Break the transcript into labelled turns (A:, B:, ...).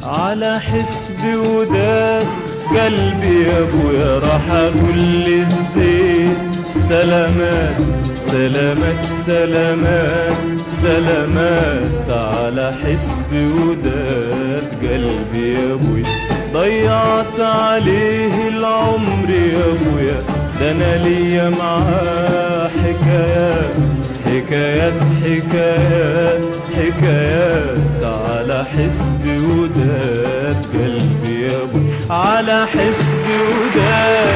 A: على حسب وداد قلبي يا ابويا راح اقول للزين سلامات سلامات سلامات سلامات على حسب وداد قلبي يا ابويا. ضيعت عليه العمر يا ابويا ده انا ليا معاه حكايات حكايات حكايات حكايات على حسب وداد قلبي يا ابويا على حسب وداد